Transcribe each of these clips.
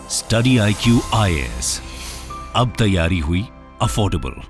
Study IQ IAS, अब तैयारी हुई अफोर्डेबल।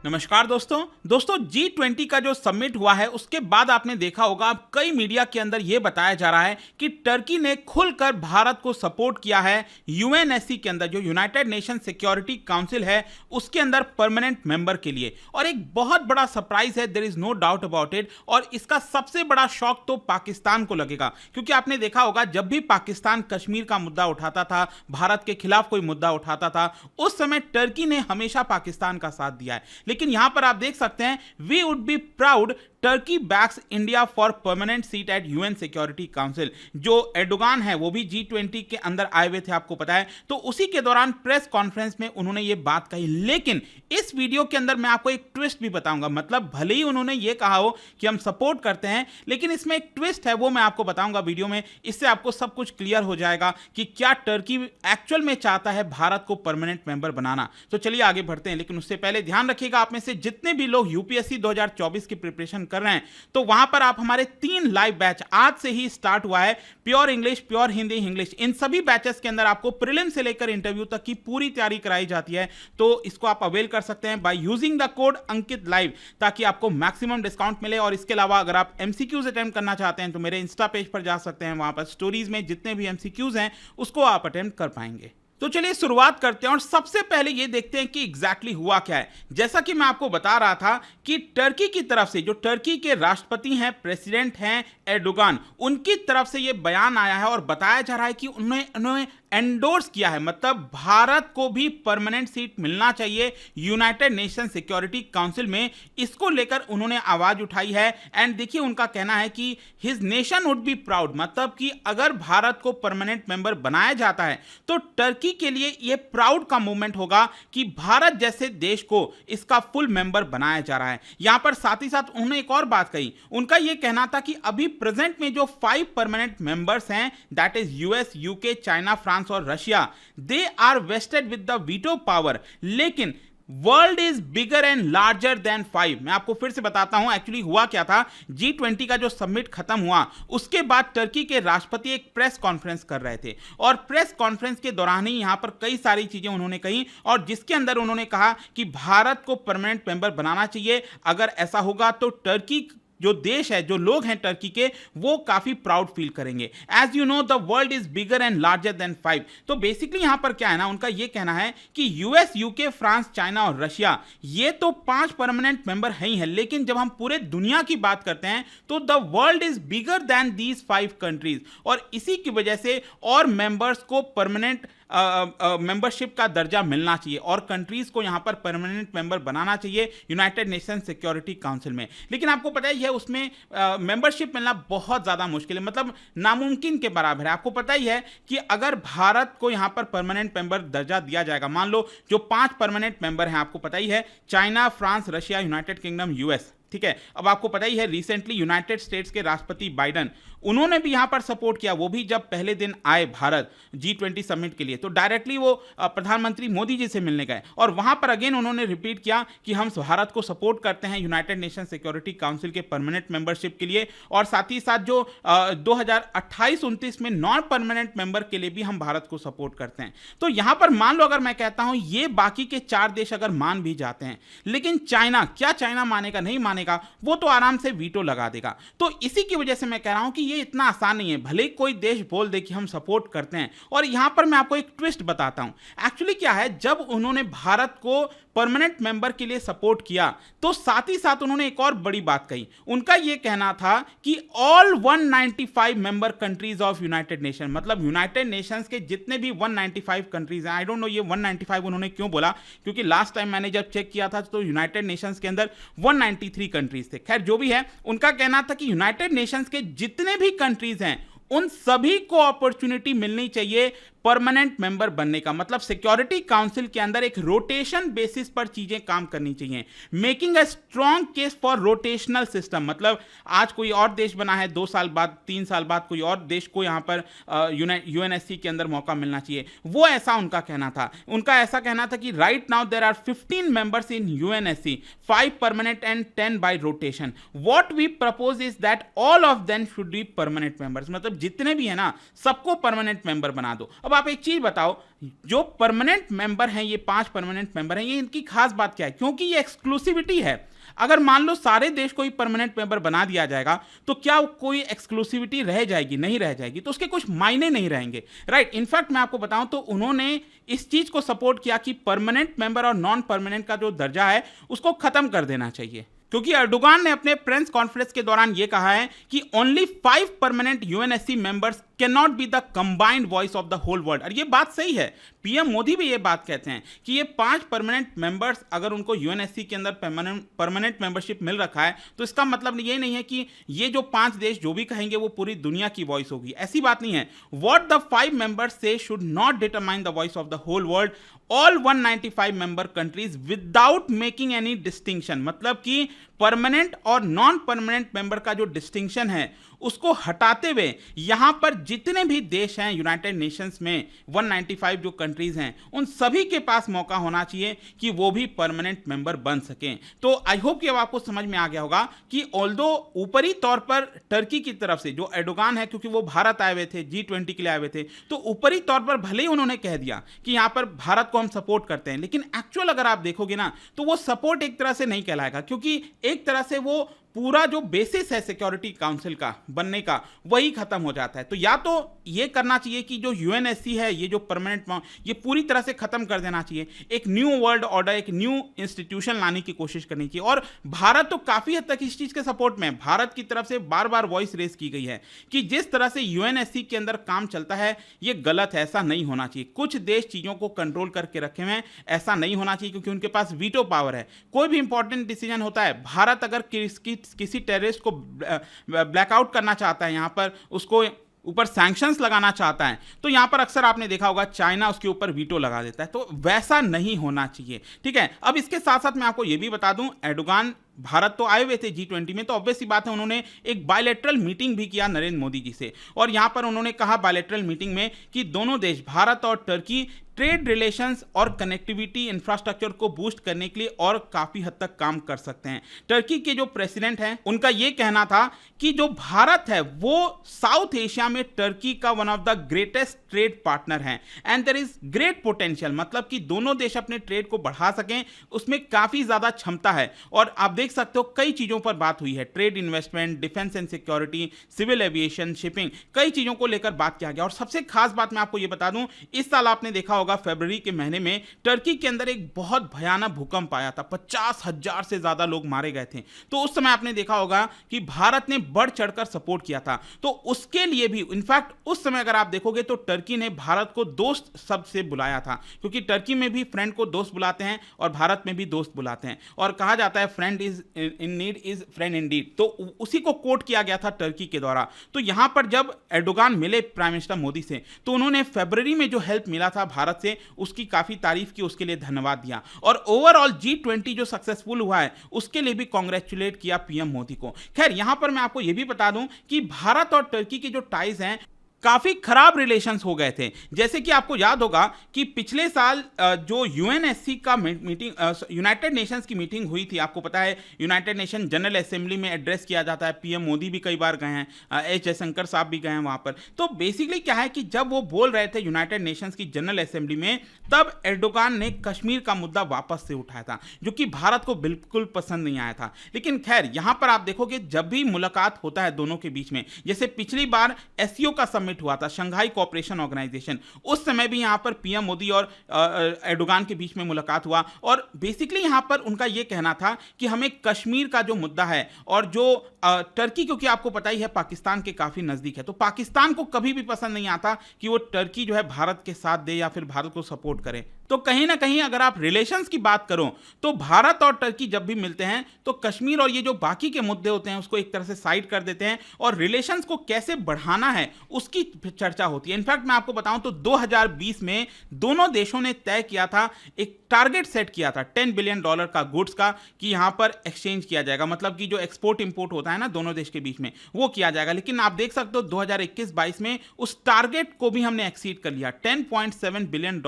नमस्कार दोस्तों G20 का जो समिट हुआ है उसके बाद आपने देखा होगा कई मीडिया के अंदर यह बताया जा रहा है कि टर्की ने खुलकर भारत को सपोर्ट किया है UNSC के अंदर, जो यूनाइटेड नेशन सिक्योरिटी काउंसिल है उसके अंदर परमानेंट मेंबर के लिए। और एक बहुत बड़ा सरप्राइज है, there is no doubt about it. और इसका सबसे बड़ा शॉक तो पाकिस्तान को लगेगा, क्योंकि आपने देखा होगा जब भी पाकिस्तान कश्मीर का मुद्दा उठाता था, भारत के खिलाफ कोई मुद्दा उठाता था, उस समय टर्की ने हमेशा पाकिस्तान का साथ दिया है। लेकिन यहां पर आप देख सकते हैं, we would be proud Turkey backs India for permanent seat at UN security council. जो एर्डोगान है वो भी G20 के अंदर आए हुए थे, आपको पता है। तो उसी के दौरान प्रेस कॉन्फ्रेंस में उन्होंने ये बात कही। लेकिन इस वीडियो के अंदर मैं आपको एक ट्विस्ट भी बताऊंगा। मतलब भले ही उन्होंने ये कहा हो कि हम सपोर्ट करते हैं, लेकिन इसमें एक ट्विस्ट है, वो मैं आपको बताऊंगा वीडियो में। इससे आपको सब कुछ क्लियर हो जाएगा कि क्या टर्की एक्चुअल में चाहता है भारत को परमानेंट मेंबर बनाना। तो चलिए आगे बढ़ते हैं, लेकिन उससे पहले ध्यान रखिएगा, आप में से जितने भी लोग UPSC 2024 की प्रिपरेशन कर रहे हैं, तो वहां पर आप हमारे 3 लाइव बैच आज से ही स्टार्ट हुआ है। Pure English, pure Hindi, English, इन सभी बैचेस के अंदर आपको प्रीलिम से लेकर इंटरव्यू तक की पूरी तैयारी कराई जाती है। तो इसको आप अवेल कर सकते हैं by using the code Ankit live, ताकि आपको मैक्सिमम डिस्काउंट मिले। और इसके अलावा अगर आप MCQs अटेम्प्ट करना चाहते हैं तो मेरे इंस्टा पेज पर जा सकते हैं, वहां पर स्टोरीज में जितने भी MCQs हैं उसको आप अटेम्प्ट कर पाएंगे। तो चलिए शुरुआत करते हैं और सबसे पहले ये देखते हैं कि एग्जैक्टली हुआ क्या है। जैसा कि मैं आपको बता रहा था कि टर्की की तरफ से, जो टर्की के राष्ट्रपति हैं, प्रेसिडेंट हैं एर्डोगान, उनकी तरफ से ये बयान आया है और बताया जा रहा है कि उन्होंने एंडोर्स किया है, मतलब भारत को भी परमानेंट सीट मिलना चाहिए यूनाइटेड नेशन सिक्योरिटी काउंसिल में। इसको लेकर उन्होंने आवाज उठाई है। एंड देखिए उनका कहना है कि his nation would be proud, मतलब कि अगर भारत को परमानेंट मेंबर बनाया जाता है तो टर्की के लिए यह प्राउड का मूवमेंट होगा कि भारत जैसे देश को इसका फुल मेंबर बनाया जा रहा है। यहां पर साथ ही साथ उन्होंने एक और बात कही। उनका यह कहना था कि अभी प्रेजेंट में जो 5 परमानेंट मेंबर्स हैं, that is US, UK, China, France और Russia, they are vested with the veto power. लेकिन world is bigger and larger than 5। मैं आपको फिर से बताता हूं एक्चुअली हुआ क्या था। G20 का जो समिट खत्म हुआ उसके बाद टर्की के राष्ट्रपति एक प्रेस कॉन्फ्रेंस कर रहे थे, और प्रेस कॉन्फ्रेंस के दौरान ही यहां पर कई सारी चीजें उन्होंने कही, और जिसके अंदर उन्होंने कहा कि भारत को परमानेंट मेंबर बनाना चाहिए। अगर ऐसा होगा तो टर्की जो देश है, जो लोग हैं टर्की के, वो काफी प्राउड फील करेंगे। As you know the world is bigger and larger than 5। तो बेसिकली यहां पर क्या है ना, उनका ये कहना है कि US, UK, फ्रांस, चाइना और रशिया, ये तो 5 परमानेंट मेंबर है ही है, लेकिन जब हम पूरे दुनिया की बात करते हैं तो the world is bigger than these 5 countries. और इसी की वजह से और मेंबर्स को परमानेंट मेंबरशिप का दर्जा मिलना चाहिए और कंट्रीज को यहां पर परमानेंट मेंबर बनाना चाहिए यूनाइटेड नेशन सिक्योरिटी काउंसिल में। लेकिन आपको पता ही है उसमें मेंबरशिप मिलना बहुत ज्यादा मुश्किल है, मतलब नामुमकिन के बराबर है। आपको पता ही है कि अगर भारत को यहां पर परमानेंट मेंबर दर्जा दिया जाएगा, मान लो जो 5 परमानेंट मेंबर हैं, आपको पता ही है China, France, Russia, United kingdom, US, ठीक है। अब आपको पता ही है रिसेंटली यूनाइटेड स्टेट्स के राष्ट्रपति बाइडन, उन्होंने भी यहां पर सपोर्ट किया। वो भी जब पहले दिन आए भारत G20 समिट के लिए, तो डायरेक्टली वो प्रधानमंत्री मोदी जी से मिलने गए, और वहां पर अगेन उन्होंने रिपीट किया कि हम भारत को सपोर्ट करते हैं यूनाइटेड नेशन सिक्योरिटी काउंसिल के परमानेंट मेंबरशिप के लिए, और साथ ही साथ जो 2028-29 में नॉन परमानेंट मेंबर के लिए भी हम भारत को सपोर्ट करते हैं। तो यहां पर मान लो अगर मैं कहता हूं ये बाकी के 4 देश अगर मान भी जाते हैं, लेकिन चाइना, क्या चाइना मानेगा? नहीं मानेगा, वो तो आराम से वीटो लगा देगा। तो इसी की वजह से मैं कह रहा हूं कि ये इतना आसान नहीं है। भले कोई देश बोल दे कि हम सपोर्ट करते हैं, और यहां पर मैं आपको एक ट्विस्ट बताता हूं। एक्चुअली क्या है, जब उन्होंने भारत को परमानेंट मेंबर के लिए सपोर्ट किया तो साथ ही साथ उन्होंने एक और बड़ी बात कही। उनका यह कहना था कि all 195 member countries of United nation, मतलब यूनाइटेड नेशंस के जितने भी 195 कंट्रीज हैं, आई डोंट नो ये 195 उन्होंने क्यों बोला, क्योंकि लास्ट टाइम मैंने जब चेक किया था तो यूनाइटेड नेशंस के अंदर 193 कंट्रीज थे। खैर जो भी है, उनका कहना था कि यूनाइटेड नेशंस के जितने भी कंट्रीज हैं उन सभी को अपॉर्चुनिटी मिलनी चाहिए परमानेंट मेंबर बनने का। मतलब सिक्योरिटी काउंसिल के अंदर एक रोटेशन बेसिस पर चीजें काम करनी चाहिए। Making a strong case for rotational system, मतलब आज कोई और देश बना है, 2 साल बाद, 3 साल बाद कोई और देश को यहां पर UNSC के अंदर मौका मिलना चाहिए, वो ऐसा उनका कहना था। उनका ऐसा कहना था कि right now there are 15 members in UNSC, 5 permanent and 10 by rotation. What we propose is that all of them should be permanent members, मतलब जितने भी है ना सबको परमानेंट मेंबर बना दो। अब आप एक चीज बताओ, जो परमानेंट मेंबर हैं, ये 5 परमानेंट मेंबर हैं, ये इनकी खास बात क्या है? क्योंकि ये एक्सक्लूसिविटी है। अगर मान लो सारे देश को ही परमानेंट मेंबर बना दिया जाएगा तो क्या कोई एक्सक्लूसिविटी रह जाएगी? नहीं रह जाएगी, तो उसके कुछ मायने नहीं रहेंगे, राइट। इनफैक्ट मैं आपको बताऊं तो उन्होंने इस चीज को सपोर्ट किया कि परमानेंट मेंबर और नॉन परमानेंट का जो दर्जा है उसको खत्म कर देना चाहिए, क्योंकि एर्डोगान ने अपने प्रेस कॉन्फ्रेंस के दौरान यह कहा है कि only 5 permanent UNSC members can not be the combined voice of the whole world. और ये बात सही है, पीएम मोदी भी ये बात कहते हैं कि ये 5 परमानेंट मेंबर्स अगर उनको यूएनएससी के अंदर परमानेंट मेंबरशिप मिल रखा है तो इसका मतलब ये नहीं है कि ये जो 5 देश जो भी कहेंगे वो पूरी दुनिया की वॉइस होगी, ऐसी बात नहीं है। What the 5 members say should not determine the voice of the whole world, all 195 member countries without making any distinction. मतलब कि परमानेंट और नॉन परमानेंट मेंबर का जो डिस्टिंक्शन है उसको हटाते हुए यहां पर जितने भी देश हैं यूनाइटेड नेशंस में, 195 जो कंट्रीज हैं, उन सभी के पास मौका होना चाहिए कि वो भी परमानेंट मेंबर बन सकें। तो आई होप कि अब आपको समझ में आ गया होगा कि ऑल्दो ऊपरी तौर पर टर्की की तरफ से जो एर्डोगान है, क्योंकि वो भारत आए हुए थे, G20 के लिए आए हुए थे, तो ऊपरी तौर पर भले ही उन्होंने कह दिया कि यहां पर भारत को हम सपोर्ट करते हैं, लेकिन एक्चुअल अगर आप देखोगे ना तो वो सपोर्ट एक तरह से नहीं कहलाएगा, क्योंकि एक तरह से वो पूरा जो बेसिस है सिक्योरिटी काउंसिल का बनने का वही खत्म हो जाता है। तो या तो ये करना चाहिए कि जो यूएनएससी है, ये जो परमानेंट, ये पूरी तरह से खत्म कर देना चाहिए, एक न्यू वर्ल्ड ऑर्डर, एक न्यू इंस्टीट्यूशन लाने की कोशिश करनी चाहिए। और भारत तो काफी हद तक इस चीज के सपोर्ट में, भारत की तरफ से बार बार वॉइस रेस की गई है कि जिस तरह से यूएनएससी के अंदर काम चलता है ये गलत है, ऐसा नहीं होना चाहिए। कुछ देश चीजों को कंट्रोल करके रखे हुए हैं, ऐसा नहीं होना चाहिए, क्योंकि उनके पास वीटो पावर है। कोई भी इंपॉर्टेंट डिसीजन होता है, भारत अगर किसी टेररिस्ट को ब्लैकआउट करना चाहता है, यहां पर उसको ऊपर सैंक्शंस लगाना चाहता है, तो यहां पर अक्सर आपने देखा होगा चाइना उसके ऊपर वीटो लगा देता है। तो वैसा नहीं होना चाहिए, ठीक है। अब इसके साथ साथ मैं आपको यह भी बता दूं, एर्डोगान भारत तो आए हुए थे G20 में, तो ऑब्वियस सी बात है उन्होंने एक बायलैटरल मीटिंग भी किया नरेंद्र मोदी जी से, और यहां पर उन्होंने कहा बायलैटरल मीटिंग में कि दोनों देश भारत और टर्की ट्रेड रिलेशंस और कनेक्टिविटी इंफ्रास्ट्रक्चर को बूस्ट करने के लिए और काफी हद तक काम कर सकते हैं। टर्की के जो प्रेसिडेंट हैं उनका यह कहना था कि जो भारत है वो साउथ एशिया में टर्की का one of the greatest trade partner है and there is great potential, मतलब कि दोनों देश अपने ट्रेड को बढ़ा सकें उसमें काफी ज्यादा क्षमता है। और आप देख सकते हो कई चीजों पर बात हुई है, trade, investment, defence and security, civil aviation, shipping, कई चीजों को लेकर बात किया गया। और सबसे खास बात मैं आपको यह बता दूं, इस साल आपने देखा होगा फरवरी के महीने में टर्की के अंदर एक बहुत भयानक भूकंप आया था, 50,000 से ज्यादा लोग मारे गए थे। तो उस समय आपने देखा होगा कि भारत ने बढ़ चढ़कर सपोर्ट किया था। तो उसके लिए भी इनफैक्ट उस समय अगर आप देखोगे तो टर्की ने भारत को दोस्त शब्द से बुलाया था, क्योंकि टर्की में भी फ्रेंड को दोस्त बुलाते हैं और भारत में भी दोस्त बुलाते हैं, और कहा जाता है friend is in need is friend Indeed. तो उसी को कोट किया गया था टर्की के द्वारा। तो यहां पर जब एर्डोगान मिले प्राइम मिनिस्टर मोदी से, तो उन्होंने फरवरी में जो हेल्प मिला था भारत से उसकी काफी तारीफ की, उसके लिए धन्यवाद दिया, और ओवरऑल G20 जो सक्सेसफुल हुआ है उसके लिए भी कांग्रेचुलेट किया पीएम मोदी को। खैर यहां पर मैं आपको यह भी बता दूं कि भारत और टर्की के जो टाइज हैं काफी खराब रिलेशंस हो गए थे। जैसे कि आपको याद होगा कि पिछले साल जो यूएनएससी का मीटिंग, यूनाइटेड नेशंस की मीटिंग हुई थी, आपको पता है यूनाइटेड नेशन जनरल असेंबली में एड्रेस किया जाता है, पीएम मोदी भी कई बार गए हैं, एच जयशंकर साहब भी गए हैं वहां पर। तो बेसिकली क्या है कि जब वो बोल रहे थे यूनाइटेड नेशंस की जनरल असेंबली में, तब एर्डोगान ने कश्मीर का मुद्दा वापस से उठाया था, जो कि भारत को बिल्कुल पसंद नहीं आया था। लेकिन खैर यहां पर आप देखोगे जब भी मुलाकात होता है दोनों के बीच में, जैसे पिछली बार एससीओ का हुआ था, शंघाई कोऑपरेशन ऑर्गेनाइजेशन, उस समय भी यहां पर पीएम मोदी और एर्डोगान के बीच में मुलाकात हुआ, और बेसिकली यहां पर उनका यह कहना था कि हमें कश्मीर का जो मुद्दा है, और जो टर्की, क्योंकि आपको पता ही है पाकिस्तान के काफी नजदीक है, तो पाकिस्तान को कभी भी पसंद नहीं आता कि वो टर्की जो है भारत के साथ दे या फिर भारत को सपोर्ट करे। तो कहीं ना कहीं अगर आप रिलेशंस की बात करो तो भारत और टर्की जब भी मिलते हैं तो कश्मीर और ये जो बाकी के मुद्दे होते हैं उसको एक तरह से साइड कर देते हैं, और रिलेशंस को कैसे बढ़ाना है उसकी चर्चा होती है। इनफैक्ट मैं आपको बताऊं तो 2020 में दोनों देशों ने तय किया था, एक टारगेट सेट किया था $10 बिलियन का गुड्स का, कि यहां पर एक्सचेंज किया जाएगा, मतलब कि जो एक्सपोर्ट इंपोर्ट होता है ना दोनों देश के बीच में, वो किया जाएगा। लेकिन आप देख सकते हो 2021-22 में उस टारगेट को भी हमने एक्सीड कर लिया, $10.7 बिलियन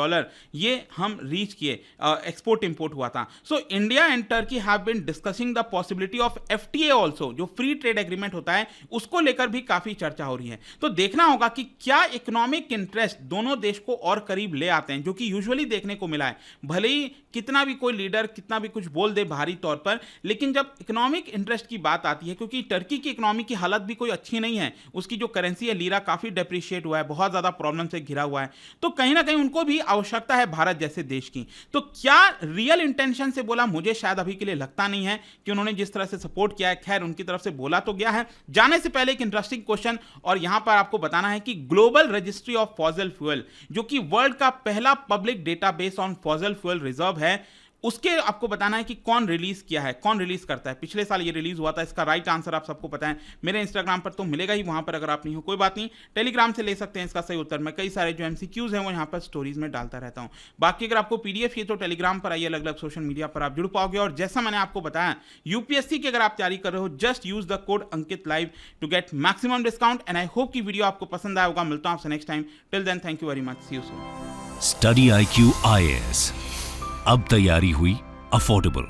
ये हम रीच किए, एक्सपोर्ट इंपोर्ट हुआ था। So India and Turkey have been discussing the possibility of FTA also, जो फ्री ट्रेड एग्रीमेंट होता है उसको लेकर भी काफी चर्चा हो रही है। तो देखना होगा कि क्या इकोनॉमिक इंटरेस्ट दोनों देश को और करीब ले आते हैं, जो कि यूजुअली देखने को मिला है। भले ही कितना भी कोई लीडर कितना भी कुछ बोल दे बाहरी तौर पर, लेकिन जब इकोनॉमिक इंटरेस्ट की बात आती है, क्योंकि टर्की की इकोनॉमी की हालत भी कोई अच्छी नहीं है, उसकी जो करेंसी है लीरा काफी डेप्रिशिएट हुआ है, बहुत ज्यादा प्रॉब्लम से घिरा हुआ है, तो कहीं ना कहीं उनको भी आवश्यकता है भारत जैसे देश की। तो क्या रियल इंटेंशन से बोला, मुझे शायद अभी के लिए लगता नहीं है कि उन्होंने जिस तरह से सपोर्ट किया है। खैर, उनकी तरफ से बोला तो गया है। जाने से पहले एक इंटरेस्टिंग क्वेश्चन, और यहां पर आपको बताना है कि global registry of fossil fuel, जो कि वर्ल्ड का पहला public database on fossil fuel reserve है, उसके आपको बताना है कि कौन रिलीज किया है, कौन रिलीज करता है। पिछले साल ये रिलीज हुआ था। इसका राइट आंसर आप सबको पता है, मेरे इंस्टाग्राम पर तो मिलेगा ही, वहां पर अगर आप नहीं हो कोई बात नहीं, टेलीग्राम से ले सकते हैं इसका सही उत्तर। मैं कई सारे जो एमसीक्यूज हैं वो यहाँ पर स्टोरीज में डालता रहता हूँ। बाकी अगर आपको पीडीएफ चाहिए तो टेलीग्राम पर आइए, अलग अलग सोशल मीडिया पर आप जुड़ पाओगे। और जैसा मैंने आपको बताया, यूपीएससी की अगर आप तैयारी कर रहे हो, just use the code Ankit live to get maximum discount. And I hope कि वीडियो आपको पसंद आया होगा। मिलता हूं आपसे next time. Till then, thank you very much, see you soon. Study IQ IAS, अब तैयारी हुई अफोर्डेबल।